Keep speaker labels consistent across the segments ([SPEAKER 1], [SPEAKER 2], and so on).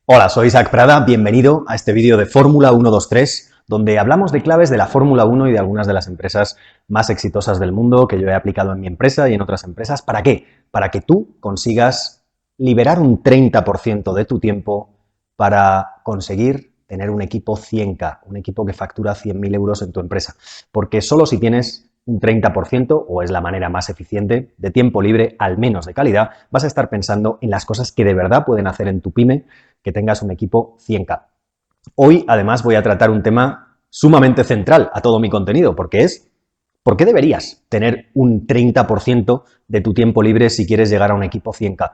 [SPEAKER 1] Hola, soy Isaac Prada, bienvenido a este vídeo de Fórmula 123, donde hablamos de claves de la Fórmula 1 y de algunas de las empresas más exitosas del mundo que yo he aplicado en mi empresa y en otras empresas. ¿Para qué? Para que tú consigas liberar un 30% de tu tiempo para conseguir tener un equipo 100K, un equipo que factura 100.000 euros en tu empresa. Porque solo si tienes un 30%, o es la manera más eficiente, de tiempo libre, al menos de calidad, vas a estar pensando en las cosas que de verdad pueden hacer en tu pyme que tengas un equipo 100K. Hoy, además, voy a tratar un tema sumamente central a todo mi contenido, porque es ¿por qué deberías tener un 30% de tu tiempo libre si quieres llegar a un equipo 100K?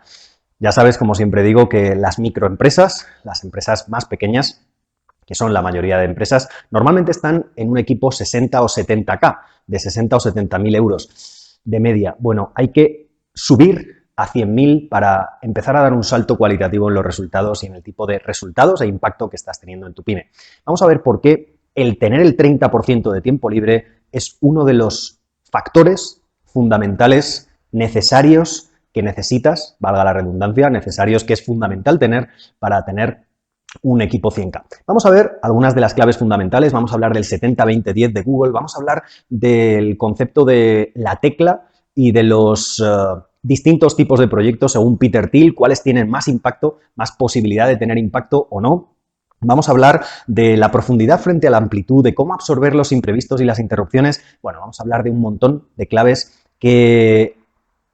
[SPEAKER 1] Ya sabes, como siempre digo, que las microempresas, las empresas más pequeñas, que son la mayoría de empresas, normalmente están en un equipo 60 o 70K, de 60 o 70.000 euros de media. Bueno, hay que subir a 100.000 para empezar a dar un salto cualitativo en los resultados y en el tipo de resultados e impacto que estás teniendo en tu pyme. Vamos a ver por qué el tener el 30% de tiempo libre es uno de los factores fundamentales necesarios que necesitas, valga la redundancia, necesarios que es fundamental tener para tener un equipo 100K. Vamos a ver algunas de las claves fundamentales, vamos a hablar del 70-20-10 de Google, vamos a hablar del concepto de la tecla y de los distintos tipos de proyectos según Peter Thiel, cuáles tienen más impacto, más posibilidad de tener impacto o no. Vamos a hablar de la profundidad frente a la amplitud, de cómo absorber los imprevistos y las interrupciones. Bueno, vamos a hablar de un montón de claves que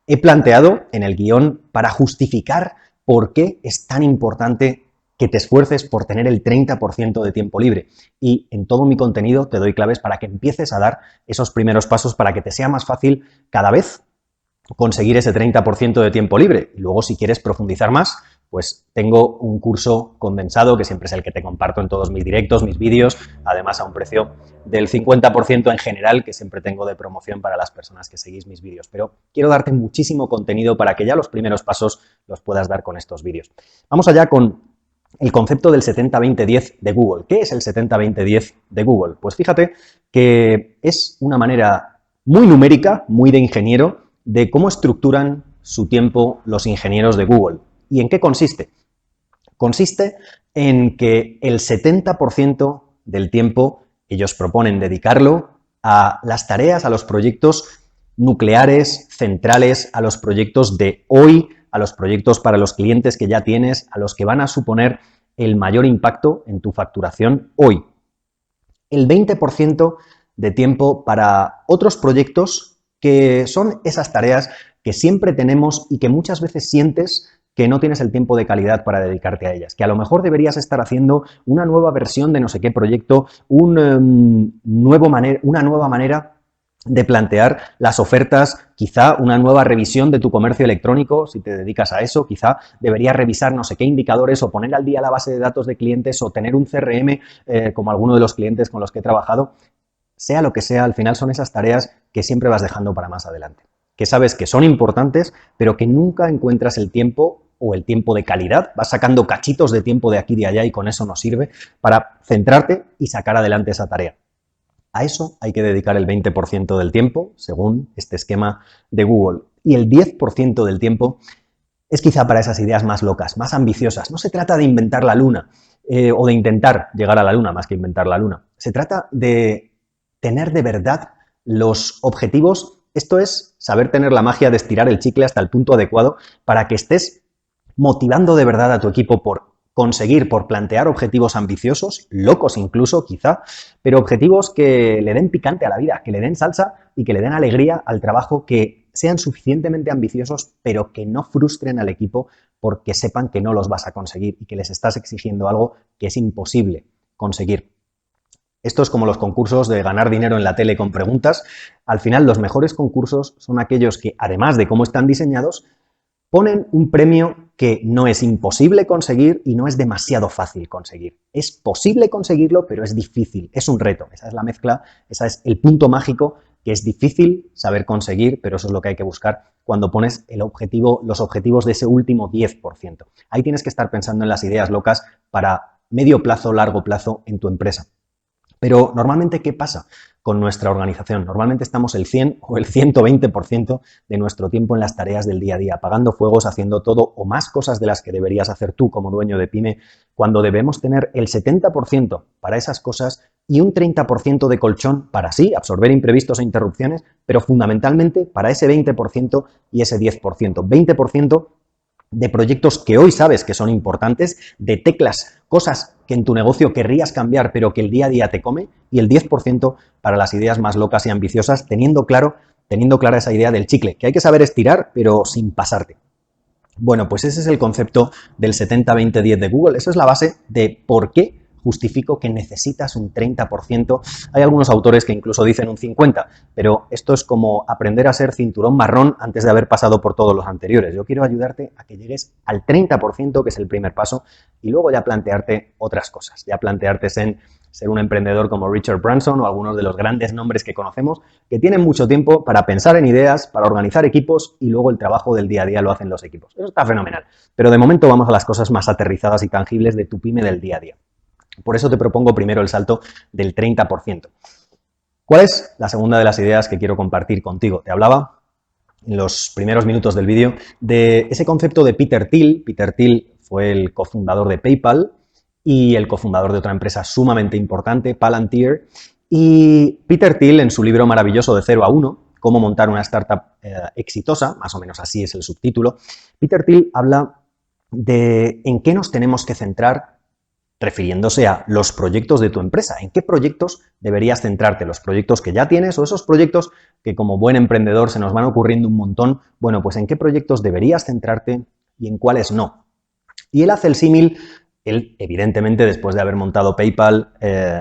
[SPEAKER 1] he planteado en el guión para justificar por qué es tan importante que te esfuerces por tener el 30% de tiempo libre. Y en todo mi contenido te doy claves para que empieces a dar esos primeros pasos para que te sea más fácil cada vez conseguir ese 30% de tiempo libre. Y luego, si quieres profundizar más, pues tengo un curso condensado, que siempre es el que te comparto en todos mis directos, mis vídeos, además a un precio del 50% en general, que siempre tengo de promoción para las personas que seguís mis vídeos. Pero quiero darte muchísimo contenido para que ya los primeros pasos los puedas dar con estos vídeos. Vamos allá con el concepto del 70-20-10 de Google. ¿Qué es el 70-20-10 de Google? Pues fíjate que es una manera muy numérica, muy de ingeniero, de cómo estructuran su tiempo los ingenieros de Google. ¿Y en qué consiste? Consiste en que el 70% del tiempo ellos proponen dedicarlo a las tareas, a los proyectos nucleares, centrales, a los proyectos de hoy, a los proyectos para los clientes que ya tienes, a los que van a suponer el mayor impacto en tu facturación hoy. El 20% de tiempo para otros proyectos que son esas tareas que siempre tenemos y que muchas veces sientes que no tienes el tiempo de calidad para dedicarte a ellas, que a lo mejor deberías estar haciendo una nueva versión de no sé qué proyecto, una nueva manera de plantear las ofertas, quizá una nueva revisión de tu comercio electrónico, si te dedicas a eso, quizá deberías revisar no sé qué indicadores o poner al día la base de datos de clientes o tener un CRM como alguno de los clientes con los que he trabajado. Sea lo que sea, al final son esas tareas que siempre vas dejando para más adelante, que sabes que son importantes, pero que nunca encuentras el tiempo o el tiempo de calidad, vas sacando cachitos de tiempo de aquí y de allá y con eso no sirve para centrarte y sacar adelante esa tarea. A eso hay que dedicar el 20% del tiempo, según este esquema de Google. Y el 10% del tiempo es quizá para esas ideas más locas, más ambiciosas. No se trata de inventar la luna o de intentar llegar a la luna más que inventar la luna. Se trata de tener de verdad los objetivos. Esto es saber tener la magia de estirar el chicle hasta el punto adecuado para que estés motivando de verdad a tu equipo por conseguir, por plantear objetivos ambiciosos, locos incluso quizá, pero objetivos que le den picante a la vida, que le den salsa y que le den alegría al trabajo, que sean suficientemente ambiciosos, pero que no frustren al equipo porque sepan que no los vas a conseguir y que les estás exigiendo algo que es imposible conseguir. Esto es como los concursos de ganar dinero en la tele con preguntas. Al final, los mejores concursos son aquellos que, además de cómo están diseñados, ponen un premio que no es imposible conseguir y no es demasiado fácil conseguir. Es posible conseguirlo, pero es difícil, es un reto. Esa es la mezcla, ese es el punto mágico que es difícil saber conseguir, pero eso es lo que hay que buscar cuando pones el objetivo, los objetivos de ese último 10%. Ahí tienes que estar pensando en las ideas locas para medio plazo, largo plazo en tu empresa. Pero normalmente, ¿qué pasa con nuestra organización? Normalmente estamos el 100 o el 120% de nuestro tiempo en las tareas del día a día, apagando fuegos, haciendo todo o más cosas de las que deberías hacer tú como dueño de pyme, cuando debemos tener el 70% para esas cosas y un 30% de colchón para sí, absorber imprevistos e interrupciones, pero fundamentalmente para ese 20% y ese 10%. 20% de proyectos que hoy sabes que son importantes, de teclas, cosas que en tu negocio querrías cambiar pero que el día a día te come, y el 10% para las ideas más locas y ambiciosas, teniendo clara esa idea del chicle, que hay que saber estirar pero sin pasarte. Bueno, pues ese es el concepto del 70-20-10 de Google. Esa es la base de por qué justifico que necesitas un 30%. Hay algunos autores que incluso dicen un 50%, pero esto es como aprender a ser cinturón marrón antes de haber pasado por todos los anteriores. Yo quiero ayudarte a que llegues al 30%, que es el primer paso, y luego ya plantearte otras cosas. Ya plantearte en ser un emprendedor como Richard Branson o algunos de los grandes nombres que conocemos, que tienen mucho tiempo para pensar en ideas, para organizar equipos y luego el trabajo del día a día lo hacen los equipos. Eso está fenomenal. Pero de momento vamos a las cosas más aterrizadas y tangibles de tu pyme del día a día. Por eso te propongo primero el salto del 30%. ¿Cuál es la segunda de las ideas que quiero compartir contigo? Te hablaba en los primeros minutos del vídeo de ese concepto de Peter Thiel. Peter Thiel fue el cofundador de PayPal y el cofundador de otra empresa sumamente importante, Palantir. Y Peter Thiel, en su libro maravilloso de 0 a 1, cómo montar una startup exitosa, más o menos así es el subtítulo, Peter Thiel habla de en qué nos tenemos que centrar refiriéndose a los proyectos de tu empresa. ¿En qué proyectos deberías centrarte? ¿Los proyectos que ya tienes o esos proyectos que como buen emprendedor se nos van ocurriendo un montón? Bueno, pues ¿en qué proyectos deberías centrarte y en cuáles no? Y él hace el símil. Él, evidentemente, después de haber montado PayPal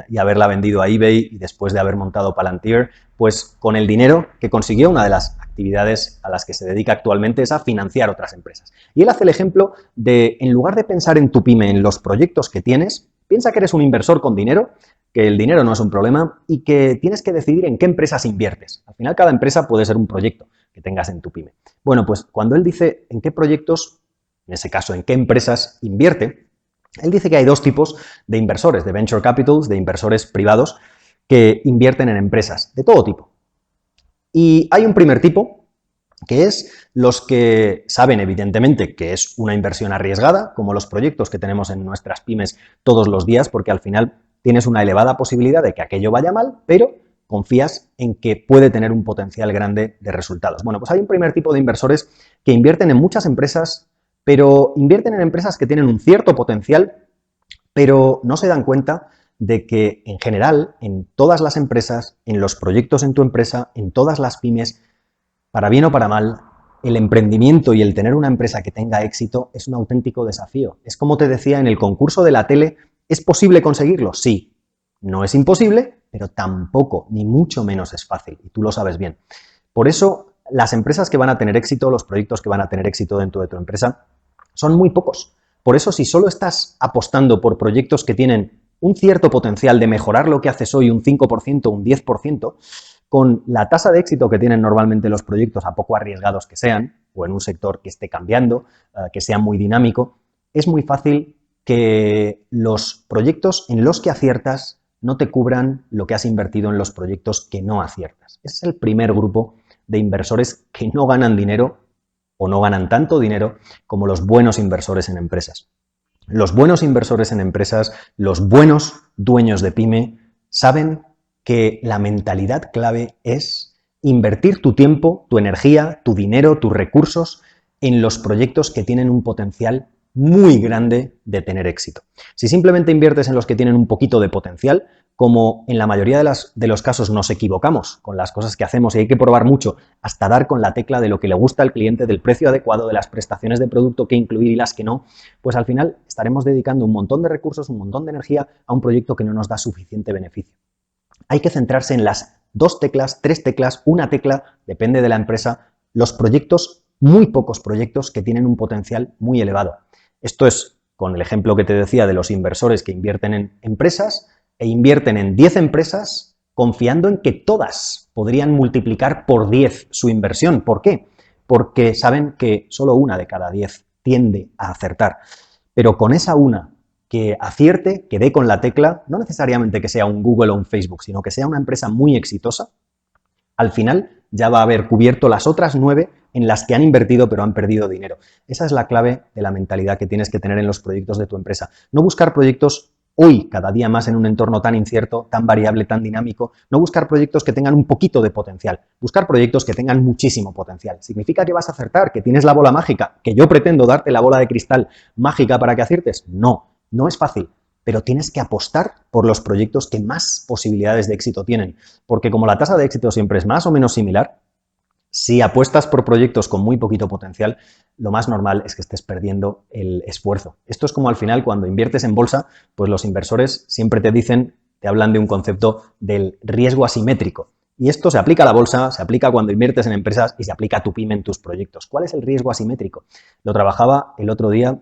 [SPEAKER 1] y haberla vendido a eBay y después de haber montado Palantir, pues con el dinero que consiguió, una de las actividades a las que se dedica actualmente es a financiar otras empresas. Y él hace el ejemplo de, en lugar de pensar en tu pyme, en los proyectos que tienes, piensa que eres un inversor con dinero, que el dinero no es un problema y que tienes que decidir en qué empresas inviertes. Al final, cada empresa puede ser un proyecto que tengas en tu pyme. Bueno, pues cuando él dice en qué proyectos, en ese caso, en qué empresas invierte, él dice que hay dos tipos de inversores, de venture capitals, de inversores privados, que invierten en empresas de todo tipo. Y hay un primer tipo, que es los que saben, evidentemente, que es una inversión arriesgada, como los proyectos que tenemos en nuestras pymes todos los días, porque al final tienes una elevada posibilidad de que aquello vaya mal, pero confías en que puede tener un potencial grande de resultados. Bueno, pues hay un primer tipo de inversores que invierten en muchas empresas, pero invierten en empresas que tienen un cierto potencial, pero no se dan cuenta de que en general, en todas las empresas, en los proyectos en tu empresa, en todas las pymes, para bien o para mal, el emprendimiento y el tener una empresa que tenga éxito es un auténtico desafío. Es como te decía en el concurso de la tele, ¿es posible conseguirlo? Sí. No es imposible, pero tampoco, ni mucho menos es fácil, y tú lo sabes bien. Por eso, las empresas que van a tener éxito, los proyectos que van a tener éxito dentro de tu empresa, son muy pocos. Por eso, si solo estás apostando por proyectos que tienen un cierto potencial de mejorar lo que haces hoy un 5%, un 10%, con la tasa de éxito que tienen normalmente los proyectos, a poco arriesgados que sean, o en un sector que esté cambiando, que sea muy dinámico, es muy fácil que los proyectos en los que aciertas no te cubran lo que has invertido en los proyectos que no aciertas. Ese es el primer grupo de inversores que no ganan dinero o no ganan tanto dinero como los buenos inversores en empresas. Los buenos inversores en empresas, los buenos dueños de pyme, saben que la mentalidad clave es invertir tu tiempo, tu energía, tu dinero, tus recursos en los proyectos que tienen un potencial muy grande de tener éxito. Si simplemente inviertes en los que tienen un poquito de potencial, como en la mayoría de los casos nos equivocamos con las cosas que hacemos y hay que probar mucho hasta dar con la tecla de lo que le gusta al cliente, del precio adecuado, de las prestaciones de producto que incluir y las que no, pues al final estaremos dedicando un montón de recursos, un montón de energía a un proyecto que no nos da suficiente beneficio. Hay que centrarse en las 2 teclas, 3 teclas, una tecla, depende de la empresa, los proyectos, muy pocos proyectos que tienen un potencial muy elevado. Esto es con el ejemplo que te decía de los inversores que invierten en empresas e invierten en 10 empresas confiando en que todas podrían multiplicar por 10 su inversión. ¿Por qué? Porque saben que solo una de cada 10 tiende a acertar. Pero con esa una que acierte, que dé con la tecla, no necesariamente que sea un Google o un Facebook, sino que sea una empresa muy exitosa, al final ya va a haber cubierto las otras 9 en las que han invertido pero han perdido dinero. Esa es la clave de la mentalidad que tienes que tener en los proyectos de tu empresa. No buscar proyectos hoy, cada día más en un entorno tan incierto, tan variable, tan dinámico. No buscar proyectos que tengan un poquito de potencial. Buscar proyectos que tengan muchísimo potencial. ¿Significa que vas a acertar, que tienes la bola mágica, que yo pretendo darte la bola de cristal mágica para que aciertes? No, no es fácil. Pero tienes que apostar por los proyectos que más posibilidades de éxito tienen. Porque como la tasa de éxito siempre es más o menos similar, si apuestas por proyectos con muy poquito potencial, lo más normal es que estés perdiendo el esfuerzo. Esto es como al final cuando inviertes en bolsa, pues los inversores siempre te dicen, te hablan de un concepto del riesgo asimétrico. Y esto se aplica a la bolsa, se aplica cuando inviertes en empresas y se aplica a tu pyme en tus proyectos. ¿Cuál es el riesgo asimétrico? Lo trabajaba el otro día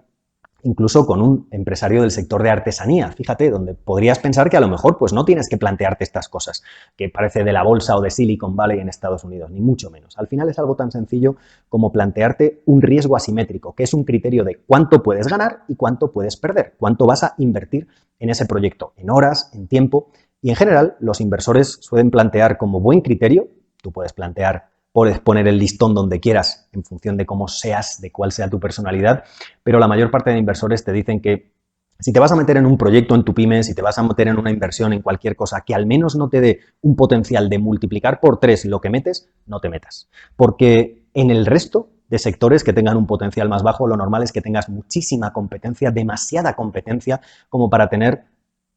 [SPEAKER 1] incluso con un empresario del sector de artesanía, fíjate, donde podrías pensar que a lo mejor pues no tienes que plantearte estas cosas, que parece de la bolsa o de Silicon Valley en Estados Unidos, ni mucho menos. Al final es algo tan sencillo como plantearte un riesgo asimétrico, que es un criterio de cuánto puedes ganar y cuánto puedes perder, cuánto vas a invertir en ese proyecto, en horas, en tiempo, y en general los inversores suelen plantear como buen criterio, tú puedes plantear, puedes poner el listón donde quieras en función de cómo seas, de cuál sea tu personalidad, pero la mayor parte de inversores te dicen que si te vas a meter en un proyecto en tu pyme, si te vas a meter en una inversión en cualquier cosa que al menos no te dé un potencial de multiplicar por 3 lo que metes, no te metas. Porque en el resto de sectores que tengan un potencial más bajo, lo normal es que tengas muchísima competencia, demasiada competencia, como para tener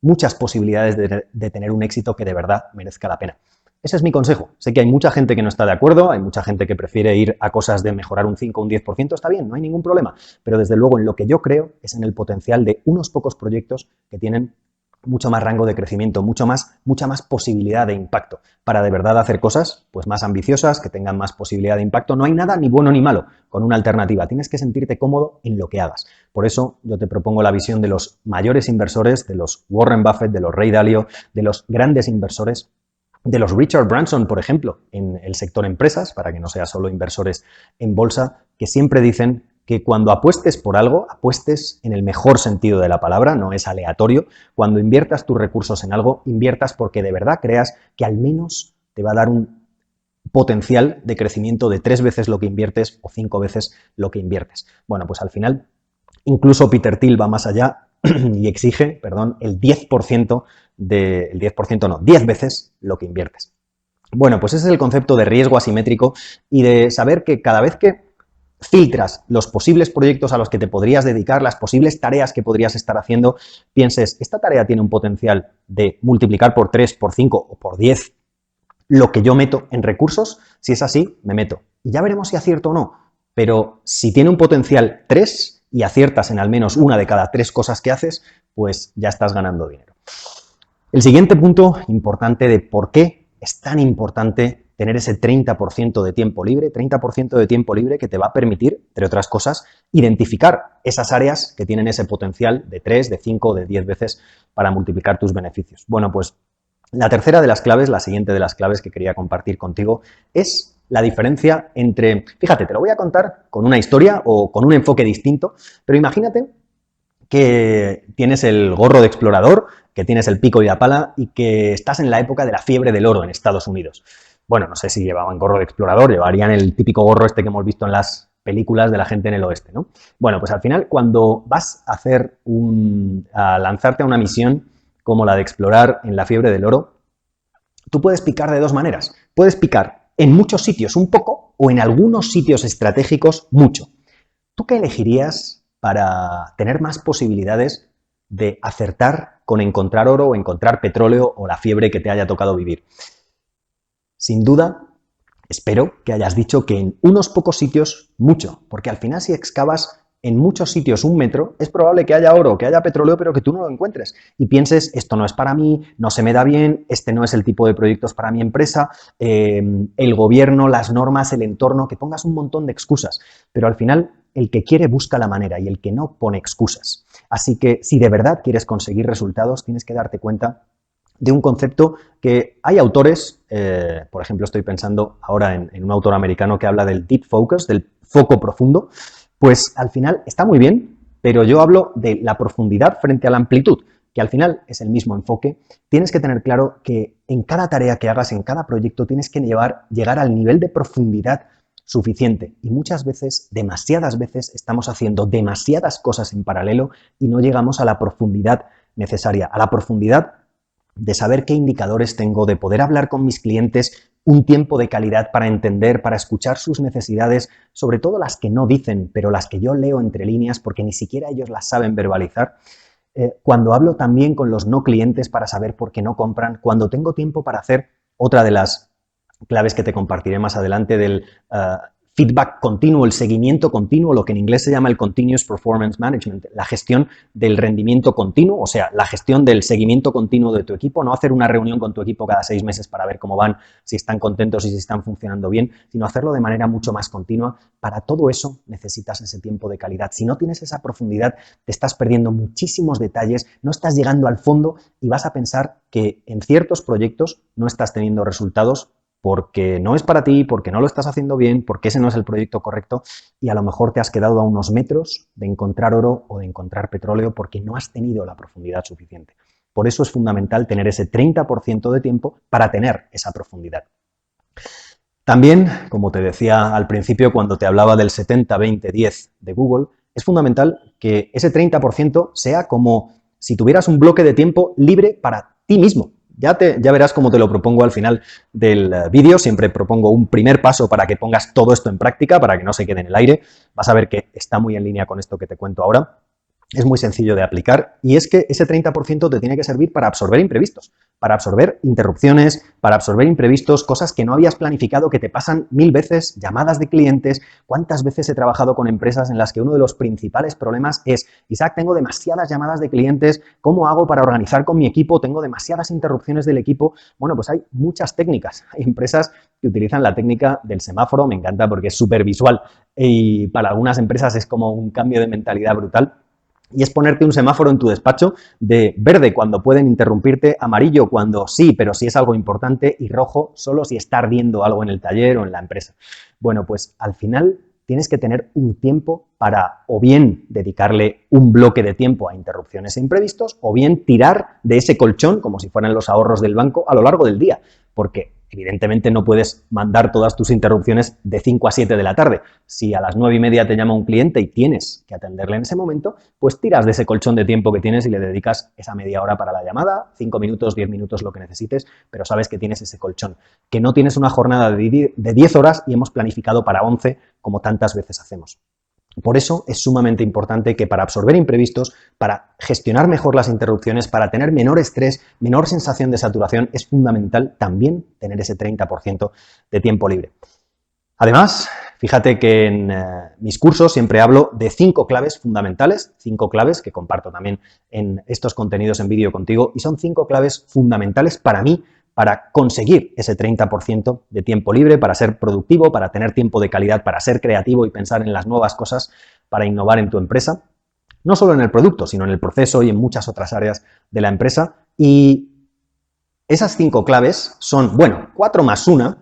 [SPEAKER 1] muchas posibilidades de tener un éxito que de verdad merezca la pena. Ese es mi consejo. Sé que hay mucha gente que no está de acuerdo, hay mucha gente que prefiere ir a cosas de mejorar un 5 o un 10%, está bien, no hay ningún problema, pero desde luego en lo que yo creo es en el potencial de unos pocos proyectos que tienen mucho más rango de crecimiento, mucha más posibilidad de impacto para de verdad hacer cosas pues más ambiciosas, que tengan más posibilidad de impacto. No hay nada ni bueno ni malo con una alternativa, tienes que sentirte cómodo en lo que hagas. Por eso yo te propongo la visión de los mayores inversores, de los Warren Buffett, de los Ray Dalio, de los grandes inversores, de los Richard Branson, por ejemplo, en el sector empresas, para que no sea solo inversores en bolsa, que siempre dicen que cuando apuestes por algo, apuestes en el mejor sentido de la palabra, no es aleatorio. Cuando inviertas tus recursos en algo, inviertas porque de verdad creas que al menos te va a dar un potencial de crecimiento de 3 veces lo que inviertes o 5 veces lo que inviertes. Bueno, pues al final, incluso Peter Thiel va más allá y exige, perdón, el 10% el 10% no, 10 veces lo que inviertes. Bueno, pues ese es el concepto de riesgo asimétrico y de saber que cada vez que filtras los posibles proyectos a los que te podrías dedicar, las posibles tareas que podrías estar haciendo, pienses, esta tarea tiene un potencial de multiplicar por 3, por 5 o por 10 lo que yo meto en recursos. Si es así, me meto. Y ya veremos si acierto o no. Pero si tiene un potencial 3 y aciertas en al menos una de cada 3 cosas que haces, pues ya estás ganando dinero. El siguiente punto importante de por qué es tan importante tener ese 30% de tiempo libre, 30% de tiempo libre que te va a permitir, entre otras cosas, identificar esas áreas que tienen ese potencial de 3, de 5, de 10 veces para multiplicar tus beneficios. Bueno, pues la tercera de las claves, la siguiente de las claves que quería compartir contigo, es la diferencia entre, fíjate, te lo voy a contar con una historia o con un enfoque distinto, pero imagínate que tienes el gorro de explorador, que tienes el pico y la pala y que estás en la época de la fiebre del oro en Estados Unidos. Bueno, no sé si llevaban gorro de explorador, llevarían el típico gorro este que hemos visto en las películas de la gente en el oeste, ¿no? Bueno, pues al final cuando vas a a lanzarte a una misión como la de explorar en la fiebre del oro, tú puedes picar de dos maneras. Puedes picar en muchos sitios un poco o en algunos sitios estratégicos mucho. ¿Tú qué elegirías para tener más posibilidades de acertar con encontrar oro o encontrar petróleo o la fiebre que te haya tocado vivir? Sin duda, espero que hayas dicho que en unos pocos sitios mucho, porque al final si excavas en muchos sitios 1 metro, es probable que haya oro, que haya petróleo, pero que tú no lo encuentres y pienses, esto no es para mí, no se me da bien, este no es el tipo de proyectos para mi empresa, el gobierno, las normas, el entorno, que pongas un montón de excusas, pero al final el que quiere busca la manera y el que no pone excusas. Así que si de verdad quieres conseguir resultados, tienes que darte cuenta de un concepto que hay autores, por ejemplo, estoy pensando ahora en un autor americano que habla del deep focus, del foco profundo, pues al final está muy bien, pero yo hablo de la profundidad frente a la amplitud, que al final es el mismo enfoque. Tienes que tener claro que en cada tarea que hagas, en cada proyecto, tienes que llegar al nivel de profundidad suficiente. Y muchas veces, demasiadas veces, estamos haciendo demasiadas cosas en paralelo y no llegamos a la profundidad necesaria, a la profundidad de saber qué indicadores tengo, de poder hablar con mis clientes un tiempo de calidad para entender, para escuchar sus necesidades, sobre todo las que no dicen, pero las que yo leo entre líneas porque ni siquiera ellos las saben verbalizar. Cuando hablo también con los no clientes para saber por qué no compran, cuando tengo tiempo para hacer otra de las claves que te compartiré más adelante del feedback continuo, el seguimiento continuo, lo que en inglés se llama el Continuous Performance Management, la gestión del rendimiento continuo, o sea, la gestión del seguimiento continuo de tu equipo, no hacer una reunión con tu equipo cada 6 meses para ver cómo van, si están contentos y si están funcionando bien, sino hacerlo de manera mucho más continua. Para todo eso necesitas ese tiempo de calidad. Si no tienes esa profundidad, te estás perdiendo muchísimos detalles, no estás llegando al fondo y vas a pensar que en ciertos proyectos no estás teniendo resultados porque no es para ti, porque no lo estás haciendo bien, porque ese no es el proyecto correcto y a lo mejor te has quedado a unos metros de encontrar oro o de encontrar petróleo porque no has tenido la profundidad suficiente. Por eso es fundamental tener ese 30% de tiempo para tener esa profundidad. También, como te decía al principio cuando te hablaba del 70-20-10 de Google, es fundamental que ese 30% sea como si tuvieras un bloque de tiempo libre para ti mismo. Ya verás cómo te lo propongo al final del vídeo. Siempre propongo un primer paso para que pongas todo esto en práctica, para que no se quede en el aire. Vas a ver que está muy en línea con esto que te cuento ahora. Es muy sencillo de aplicar y es que ese 30% te tiene que servir para absorber imprevistos, para absorber interrupciones, para absorber imprevistos, cosas que no habías planificado, que te pasan 1000 veces, llamadas de clientes. ¿Cuántas veces he trabajado con empresas en las que uno de los principales problemas es: Isaac, tengo demasiadas llamadas de clientes, ¿cómo hago para organizar con mi equipo? Tengo demasiadas interrupciones del equipo. Bueno, pues hay muchas técnicas. Hay empresas que utilizan la técnica del semáforo, me encanta porque es súper visual y para algunas empresas es como un cambio de mentalidad brutal. Y es ponerte un semáforo en tu despacho de verde cuando pueden interrumpirte, amarillo cuando sí, pero si es algo importante, y rojo solo si está ardiendo algo en el taller o en la empresa. Bueno, pues al final tienes que tener un tiempo para o bien dedicarle un bloque de tiempo a interrupciones e imprevistos o bien tirar de ese colchón, como si fueran los ahorros del banco, a lo largo del día, porque evidentemente no puedes mandar todas tus interrupciones de 5 a 7 de la tarde. Si a las 9:30 te llama un cliente y tienes que atenderle en ese momento, pues tiras de ese colchón de tiempo que tienes y le dedicas esa media hora para la llamada, 5 minutos, 10 minutos, lo que necesites, pero sabes que tienes ese colchón, que no tienes una jornada de 10 horas y hemos planificado para 11, como tantas veces hacemos. Por eso es sumamente importante que para absorber imprevistos, para gestionar mejor las interrupciones, para tener menor estrés, menor sensación de saturación, es fundamental también tener ese 30% de tiempo libre. Además, fíjate que en mis cursos siempre hablo de 5 claves fundamentales, 5 claves que comparto también en estos contenidos en vídeo contigo, y son 5 claves fundamentales para mí, para conseguir ese 30% de tiempo libre, para ser productivo, para tener tiempo de calidad, para ser creativo y pensar en las nuevas cosas, para innovar en tu empresa, no solo en el producto, sino en el proceso y en muchas otras áreas de la empresa. Y esas 5 claves son, bueno, 4 más 1.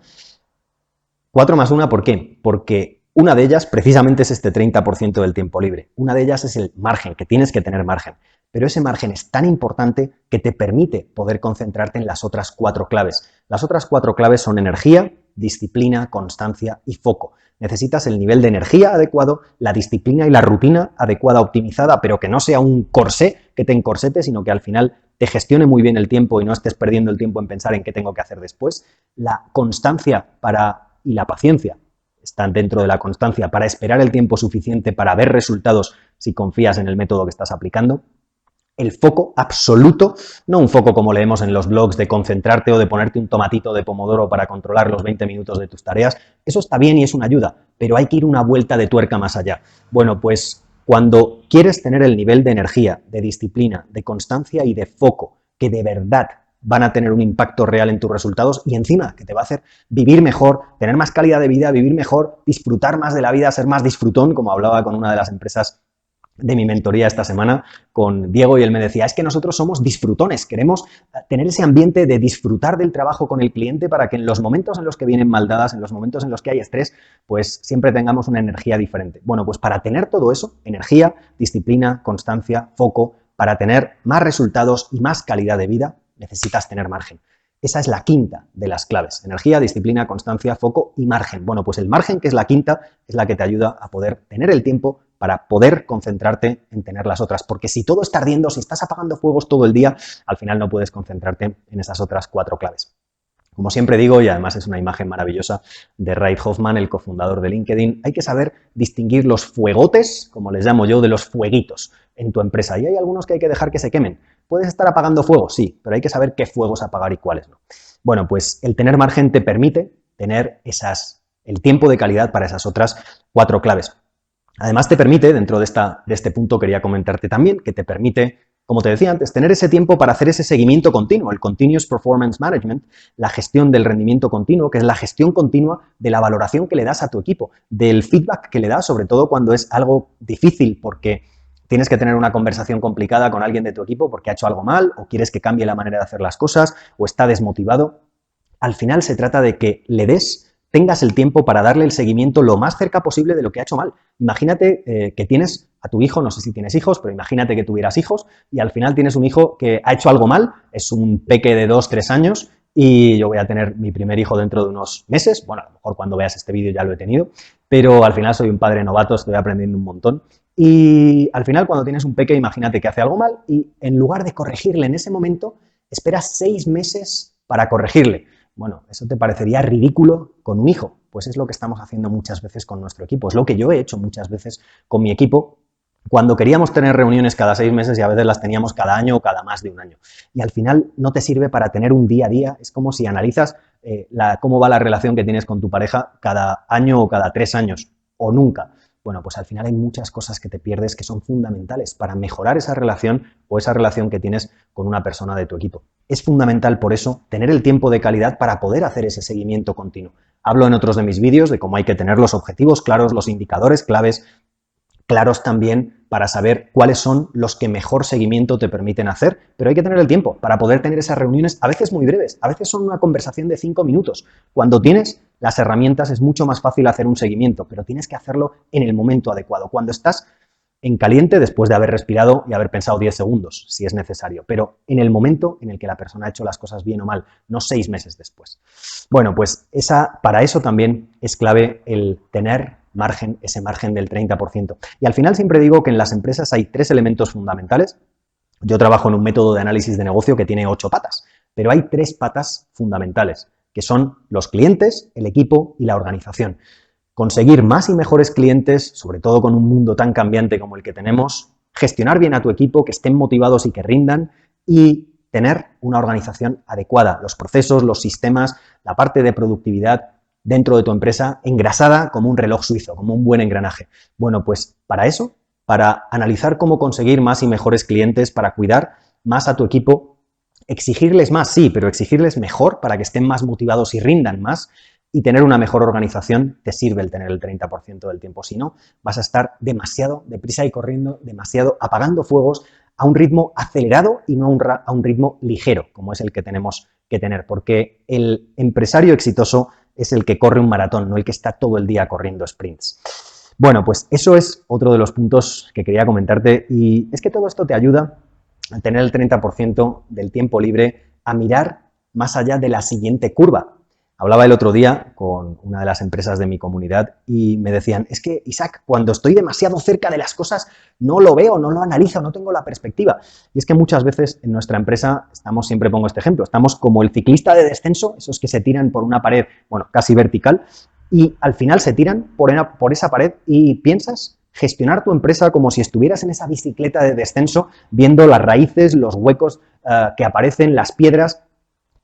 [SPEAKER 1] 4 más 1, ¿por qué? Porque una de ellas precisamente es este 30% del tiempo libre. Una de ellas es el margen, que tienes que tener margen. Pero ese margen es tan importante que te permite poder concentrarte en las otras 4 claves. Las otras 4 claves son energía, disciplina, constancia y foco. Necesitas el nivel de energía adecuado, la disciplina y la rutina adecuada, optimizada, pero que no sea un corsé que te encorsete, sino que al final te gestione muy bien el tiempo y no estés perdiendo el tiempo en pensar en qué tengo que hacer después. La constancia y la paciencia están dentro de la constancia para esperar el tiempo suficiente para ver resultados si confías en el método que estás aplicando. El foco absoluto, no un foco como leemos en los blogs de concentrarte o de ponerte un tomatito de pomodoro para controlar los 20 minutos de tus tareas. Eso está bien y es una ayuda, pero hay que ir una vuelta de tuerca más allá. Bueno, pues cuando quieres tener el nivel de energía, de disciplina, de constancia y de foco que de verdad van a tener un impacto real en tus resultados y encima que te va a hacer vivir mejor, tener más calidad de vida, vivir mejor, disfrutar más de la vida, ser más disfrutón, como hablaba con una de las empresas de mi mentoría esta semana con Diego y él me decía, es que nosotros somos disfrutones, queremos tener ese ambiente de disfrutar del trabajo con el cliente para que en los momentos en los que vienen mal dadas, en los momentos en los que hay estrés, pues siempre tengamos una energía diferente. Bueno, pues para tener todo eso, energía, disciplina, constancia, foco, para tener más resultados y más calidad de vida, necesitas tener margen. Esa es la quinta de las claves. Energía, disciplina, constancia, foco y margen. Bueno, pues el margen, que es la quinta, es la que te ayuda a poder tener el tiempo para poder concentrarte en tener las otras. Porque si todo está ardiendo, si estás apagando fuegos todo el día, al final no puedes concentrarte en esas otras 4 claves. Como siempre digo, y además es una imagen maravillosa de Reid Hoffman, el cofundador de LinkedIn, hay que saber distinguir los fuegotes, como les llamo yo, de los fueguitos en tu empresa. Y hay algunos que hay que dejar que se quemen. Puedes estar apagando fuegos, sí, pero hay que saber qué fuegos apagar y cuáles no. Bueno, pues el tener margen te permite tener el tiempo de calidad para esas otras 4 claves. Además te permite, dentro de este punto quería comentarte también, que te permite, como te decía antes, tener ese tiempo para hacer ese seguimiento continuo, el Continuous Performance Management, la gestión del rendimiento continuo, que es la gestión continua de la valoración que le das a tu equipo, del feedback que le das, sobre todo cuando es algo difícil, porque tienes que tener una conversación complicada con alguien de tu equipo porque ha hecho algo mal, o quieres que cambie la manera de hacer las cosas, o está desmotivado. Al final se trata de que tengas el tiempo para darle el seguimiento lo más cerca posible de lo que ha hecho mal. Imagínate que tienes a tu hijo, no sé si tienes hijos, pero imagínate que tuvieras hijos y al final tienes un hijo que ha hecho algo mal, es un peque de 2, 3 años y yo voy a tener mi primer hijo dentro de unos meses. Bueno, a lo mejor cuando veas este vídeo ya lo he tenido, pero al final soy un padre novato, estoy aprendiendo un montón. Y al final cuando tienes un peque, imagínate que hace algo mal y en lugar de corregirle en ese momento, esperas 6 meses para corregirle. Bueno, eso te parecería ridículo con un hijo, pues es lo que estamos haciendo muchas veces con nuestro equipo, es lo que yo he hecho muchas veces con mi equipo cuando queríamos tener reuniones cada 6 meses y a veces las teníamos cada año o cada más de un año. Y al final no te sirve para tener un día a día, es como si analizas cómo va la relación que tienes con tu pareja cada año o cada 3 años o nunca. Bueno, pues al final hay muchas cosas que te pierdes que son fundamentales para mejorar esa relación o esa relación que tienes con una persona de tu equipo. Es fundamental por eso tener el tiempo de calidad para poder hacer ese seguimiento continuo. Hablo en otros de mis vídeos de cómo hay que tener los objetivos claros, los indicadores claves, claros también para saber cuáles son los que mejor seguimiento te permiten hacer, pero hay que tener el tiempo para poder tener esas reuniones, a veces muy breves, a veces son una conversación de 5 minutos. Cuando tienes las herramientas es mucho más fácil hacer un seguimiento, pero tienes que hacerlo en el momento adecuado, cuando estás en caliente después de haber respirado y haber pensado 10 segundos, si es necesario, pero en el momento en el que la persona ha hecho las cosas bien o mal, no 6 meses después. Bueno, pues para eso también es clave el tener margen, ese margen del 30%. Y al final siempre digo que en las empresas hay 3 elementos fundamentales. Yo trabajo en un método de análisis de negocio que tiene 8 patas, pero hay 3 patas fundamentales, que son los clientes, el equipo y la organización. Conseguir más y mejores clientes, sobre todo con un mundo tan cambiante como el que tenemos, gestionar bien a tu equipo, que estén motivados y que rindan, y tener una organización adecuada, los procesos, los sistemas, la parte de productividad dentro de tu empresa engrasada como un reloj suizo, como un buen engranaje. Bueno, pues para eso, para analizar cómo conseguir más y mejores clientes, para cuidar más a tu equipo, exigirles más, sí, pero exigirles mejor para que estén más motivados y rindan más, y tener una mejor organización te sirve el tener el 30% del tiempo. Si no, vas a estar demasiado deprisa y corriendo, demasiado apagando fuegos a un ritmo acelerado y no a un ritmo ligero, como es el que tenemos que tener, porque el empresario exitoso es el que corre un maratón, no el que está todo el día corriendo sprints. Bueno, pues eso es otro de los puntos que quería comentarte y es que todo esto te ayuda a tener el 30% del tiempo libre, a mirar más allá de la siguiente curva. Hablaba el otro día con una de las empresas de mi comunidad y me decían, es que Isaac, cuando estoy demasiado cerca de las cosas no lo veo, no lo analizo, no tengo la perspectiva. Y es que muchas veces en nuestra empresa estamos, siempre pongo este ejemplo, estamos como el ciclista de descenso, esos que se tiran por una pared, bueno, casi vertical, y al final se tiran por esa pared y piensas gestionar tu empresa como si estuvieras en esa bicicleta de descenso viendo las raíces, los huecos que aparecen, las piedras,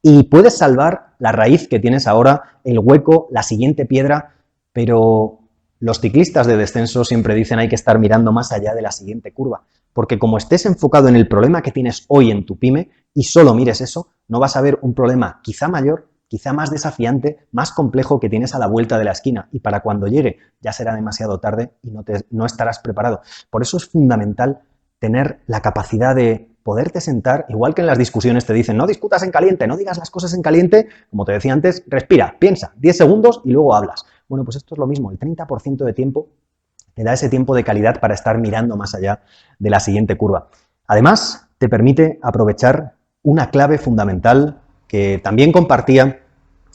[SPEAKER 1] y puedes salvar la raíz que tienes ahora, el hueco, la siguiente piedra, pero los ciclistas de descenso siempre dicen hay que estar mirando más allá de la siguiente curva, porque como estés enfocado en el problema que tienes hoy en tu pyme y solo mires eso, no vas a ver un problema quizá mayor quizá más desafiante, más complejo que tienes a la vuelta de la esquina y para cuando llegue ya será demasiado tarde y no estarás preparado. Por eso es fundamental tener la capacidad de poderte sentar, igual que en las discusiones te dicen no discutas en caliente, no digas las cosas en caliente, como te decía antes, respira, piensa, 10 segundos y luego hablas. Bueno, pues esto es lo mismo, el 30% de tiempo te da ese tiempo de calidad para estar mirando más allá de la siguiente curva. Además, te permite aprovechar una clave fundamental que también compartía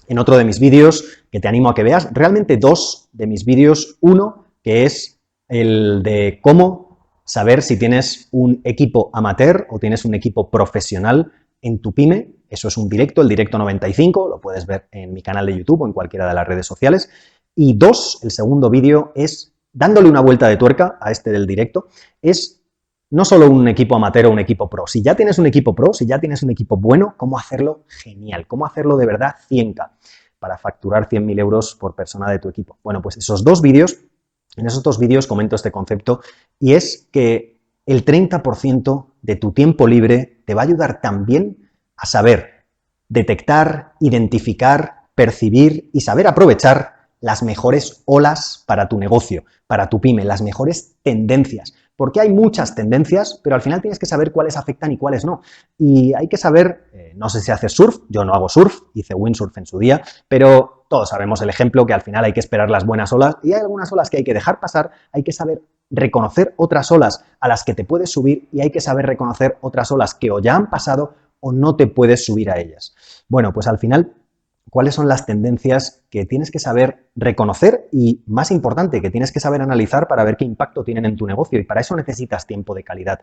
[SPEAKER 1] en otro de mis vídeos, que te animo a que veas, realmente dos de mis vídeos, uno que es el de cómo saber si tienes un equipo amateur o tienes un equipo profesional en tu pyme, eso es un directo, el directo 95, lo puedes ver en mi canal de YouTube o en cualquiera de las redes sociales, y dos, el segundo vídeo es dándole una vuelta de tuerca a este del directo, es no solo un equipo amateur o un equipo pro. Si ya tienes un equipo pro, si ya tienes un equipo bueno, ¿cómo hacerlo genial? ¿Cómo hacerlo de verdad 100K para facturar 100.000 euros por persona de tu equipo? Bueno, pues en esos dos vídeos comento este concepto y es que el 30% de tu tiempo libre te va a ayudar también a saber detectar, identificar, percibir y saber aprovechar las mejores olas para tu negocio, para tu pyme, las mejores tendencias. Porque hay muchas tendencias, pero al final tienes que saber cuáles afectan y cuáles no. Y hay que saber, no sé si haces surf, yo no hago surf, hice windsurf en su día, pero todos sabemos el ejemplo que al final hay que esperar las buenas olas y hay algunas olas que hay que dejar pasar, hay que saber reconocer otras olas a las que te puedes subir y hay que saber reconocer otras olas que o ya han pasado o no te puedes subir a ellas. Bueno, pues al final, ¿cuáles son las tendencias que tienes que saber reconocer y, más importante, que tienes que saber analizar para ver qué impacto tienen en tu negocio? Y para eso necesitas tiempo de calidad.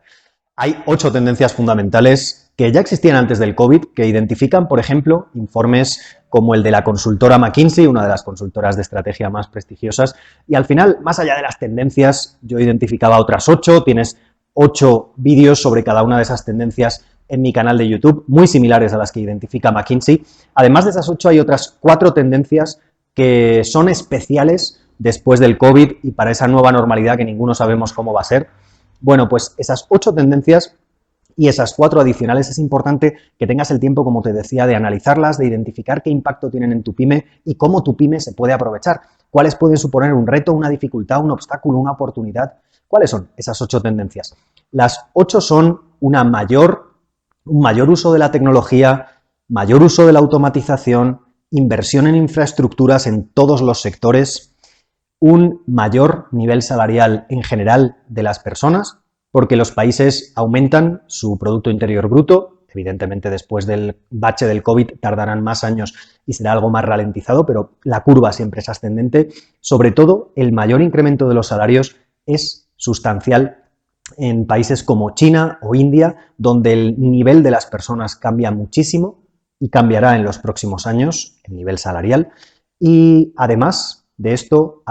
[SPEAKER 1] Hay 8 tendencias fundamentales que ya existían antes del COVID, que identifican, por ejemplo, informes como el de la consultora McKinsey, una de las consultoras de estrategia más prestigiosas. Y al final, más allá de las tendencias, yo identificaba otras 8. Tienes 8 vídeos sobre cada una de esas tendencias en mi canal de YouTube, muy similares a las que identifica McKinsey. Además de esas 8, hay otras 4 tendencias que son especiales después del COVID y para esa nueva normalidad que ninguno sabemos cómo va a ser. Bueno, pues esas 8 tendencias y esas 4 adicionales es importante que tengas el tiempo, como te decía, de analizarlas, de identificar qué impacto tienen en tu pyme y cómo tu pyme se puede aprovechar. ¿Cuáles pueden suponer un reto, una dificultad, un obstáculo, una oportunidad? ¿Cuáles son esas 8 tendencias? Las 8 son un mayor uso de la tecnología, mayor uso de la automatización, inversión en infraestructuras en todos los sectores, un mayor nivel salarial en general de las personas, porque los países aumentan su Producto Interior Bruto, evidentemente después del bache del COVID tardarán más años y será algo más ralentizado, pero la curva siempre es ascendente. Sobre todo, el mayor incremento de los salarios es sustancial en países como China o India, donde el nivel de las personas cambia muchísimo y cambiará en los próximos años, el nivel salarial. Y además de esto,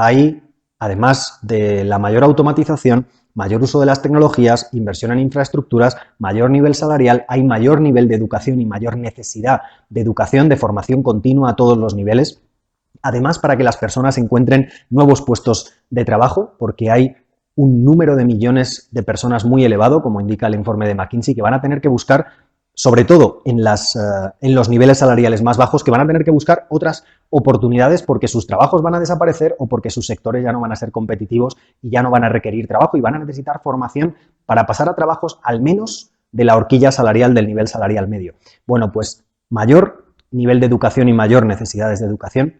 [SPEAKER 1] además de la mayor automatización, mayor uso de las tecnologías, inversión en infraestructuras, mayor nivel salarial, hay mayor nivel de educación y mayor necesidad de educación, de formación continua a todos los niveles. Además, para que las personas encuentren nuevos puestos de trabajo, porque hay un número de millones de personas muy elevado, como indica el informe de McKinsey, que van a tener que buscar, sobre todo en los niveles salariales más bajos, que van a tener que buscar otras oportunidades porque sus trabajos van a desaparecer o porque sus sectores ya no van a ser competitivos y ya no van a requerir trabajo y van a necesitar formación para pasar a trabajos al menos de la horquilla salarial del nivel salarial medio. Bueno, pues mayor nivel de educación y mayor necesidades de educación.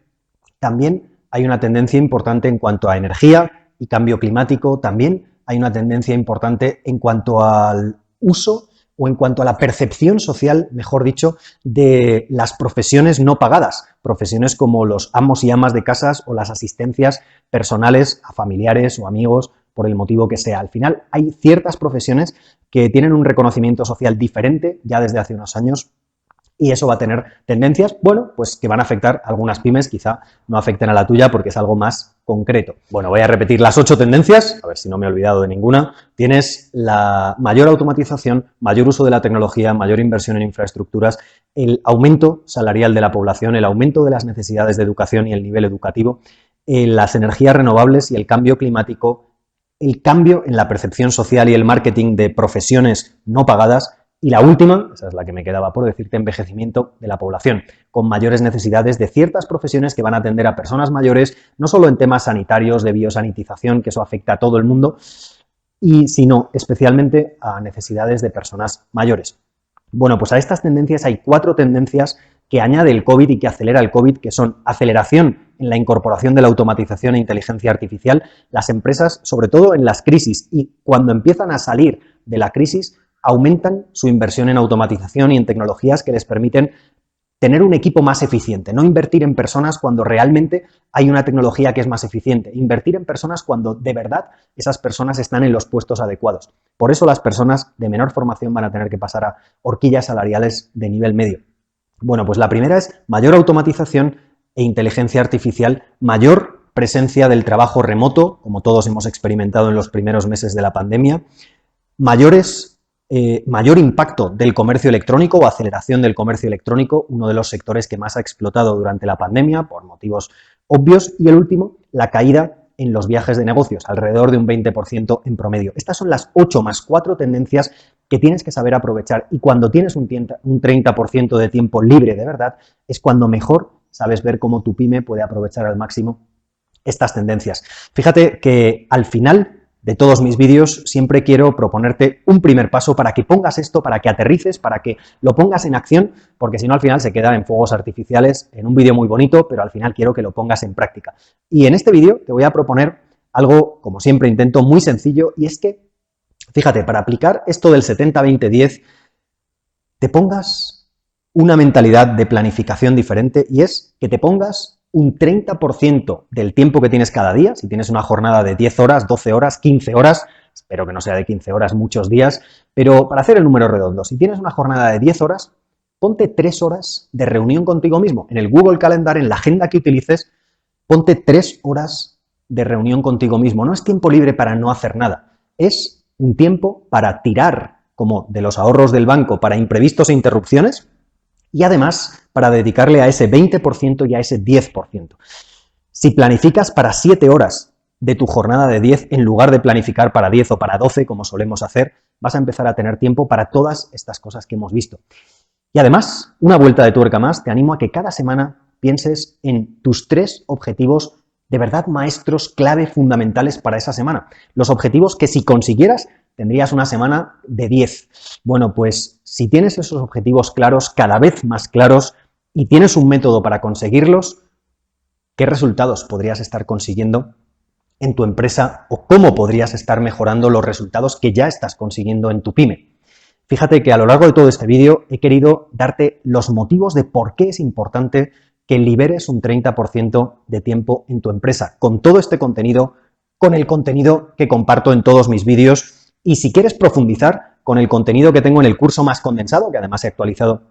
[SPEAKER 1] También hay una tendencia importante en cuanto a energía y cambio climático, también hay una tendencia importante en cuanto al uso o en cuanto a la percepción social, mejor dicho, de las profesiones no pagadas, profesiones como los amos y amas de casas o las asistencias personales a familiares o amigos, por el motivo que sea. Al final hay ciertas profesiones que tienen un reconocimiento social diferente ya desde hace unos años y eso va a tener tendencias, bueno, pues que van a afectar a algunas pymes, quizá no afecten a la tuya porque es algo más concreto. Bueno, voy a repetir las 8 tendencias, a ver si no me he olvidado de ninguna. Tienes la mayor automatización, mayor uso de la tecnología, mayor inversión en infraestructuras, el aumento salarial de la población, el aumento de las necesidades de educación y el nivel educativo, las energías renovables y el cambio climático, el cambio en la percepción social y el marketing de profesiones no pagadas, Y la última, esa es la que me quedaba por decirte, envejecimiento de la población, con mayores necesidades de ciertas profesiones que van a atender a personas mayores, no solo en temas sanitarios, de biosanitización, que eso afecta a todo el mundo, sino especialmente a necesidades de personas mayores. Bueno, pues a estas tendencias hay 4 tendencias que añade el COVID y que acelera el COVID, que son aceleración en la incorporación de la automatización e inteligencia artificial, las empresas, sobre todo en las crisis, y cuando empiezan a salir de la crisis, aumentan su inversión en automatización y en tecnologías que les permiten tener un equipo más eficiente, no invertir en personas cuando realmente hay una tecnología que es más eficiente, invertir en personas cuando de verdad esas personas están en los puestos adecuados. Por eso las personas de menor formación van a tener que pasar a horquillas salariales de nivel medio. Bueno, pues la primera es mayor automatización e inteligencia artificial, mayor presencia del trabajo remoto, como todos hemos experimentado en los primeros meses de la pandemia, mayor impacto del comercio electrónico o aceleración del comercio electrónico, uno de los sectores que más ha explotado durante la pandemia por motivos obvios, y el último, la caída en los viajes de negocios, alrededor de un 20% en promedio. Estas son las 8 más 4 tendencias que tienes que saber aprovechar, y cuando tienes un 30% de tiempo libre de verdad, es cuando mejor sabes ver cómo tu pyme puede aprovechar al máximo estas tendencias. Fíjate que al final de todos mis vídeos siempre quiero proponerte un primer paso para que pongas esto, para que aterrices, para que lo pongas en acción, porque si no al final se queda en fuegos artificiales, en un vídeo muy bonito, pero al final quiero que lo pongas en práctica. Y en este vídeo te voy a proponer algo, como siempre intento, muy sencillo, y es que, fíjate, para aplicar esto del 70-20-10, te pongas una mentalidad de planificación diferente, y es que te pongas un 30% del tiempo que tienes cada día, si tienes una jornada de 10 horas, 12 horas, 15 horas, espero que no sea de 15 horas muchos días, pero para hacer el número redondo, si tienes una jornada de 10 horas, ponte 3 horas de reunión contigo mismo. En el Google Calendar, en la agenda que utilices, ponte 3 horas de reunión contigo mismo. No es tiempo libre para no hacer nada, es un tiempo para tirar como de los ahorros del banco para imprevistos e interrupciones, y además para dedicarle a ese 20% y a ese 10%. Si planificas para 7 horas de tu jornada de 10, en lugar de planificar para 10 o para 12, como solemos hacer, vas a empezar a tener tiempo para todas estas cosas que hemos visto. Y además, una vuelta de tuerca más, te animo a que cada semana pienses en tus 3 objetivos de verdad maestros, clave, fundamentales para esa semana. Los objetivos que si consiguieras tendrías una semana de 10. Bueno, pues si tienes esos objetivos claros, cada vez más claros, y tienes un método para conseguirlos, ¿qué resultados podrías estar consiguiendo en tu empresa o cómo podrías estar mejorando los resultados que ya estás consiguiendo en tu pyme? Fíjate que a lo largo de todo este vídeo he querido darte los motivos de por qué es importante que liberes un 30% de tiempo en tu empresa, con todo este contenido, con el contenido que comparto en todos mis vídeos. Y si quieres profundizar con el contenido que tengo en el curso más condensado, que además he actualizado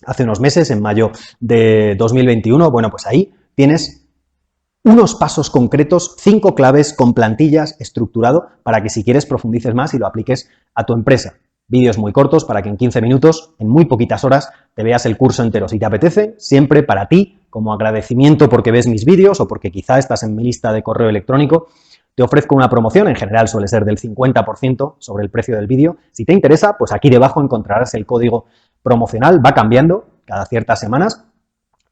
[SPEAKER 1] hace unos meses, en mayo de 2021, bueno, pues ahí tienes unos pasos concretos, 5 claves con plantillas, estructurado, para que si quieres profundices más y lo apliques a tu empresa. Vídeos muy cortos para que en 15 minutos, en muy poquitas horas, te veas el curso entero. Si te apetece, siempre para ti, como agradecimiento porque ves mis vídeos o porque quizá estás en mi lista de correo electrónico, te ofrezco una promoción, en general suele ser del 50% sobre el precio del vídeo. Si te interesa, pues aquí debajo encontrarás el código promocional, va cambiando cada ciertas semanas.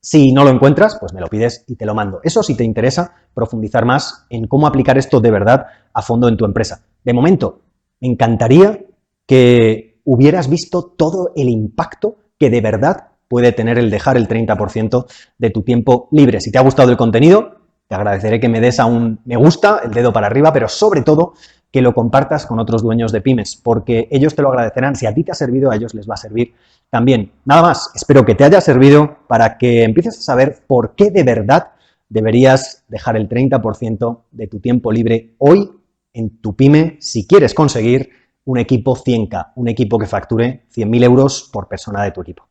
[SPEAKER 1] Si no lo encuentras, pues me lo pides y te lo mando. Eso si te interesa profundizar más en cómo aplicar esto de verdad a fondo en tu empresa. De momento, me encantaría que hubieras visto todo el impacto que de verdad puede tener el dejar el 30% de tu tiempo libre. Si te ha gustado el contenido, te agradeceré que me des a un me gusta, el dedo para arriba, pero sobre todo que lo compartas con otros dueños de pymes, porque ellos te lo agradecerán. Si a ti te ha servido, a ellos les va a servir también. Nada más, espero que te haya servido para que empieces a saber por qué de verdad deberías dejar el 30% de tu tiempo libre hoy en tu pyme si quieres conseguir un equipo 100K, un equipo que facture 100.000 euros por persona de tu equipo.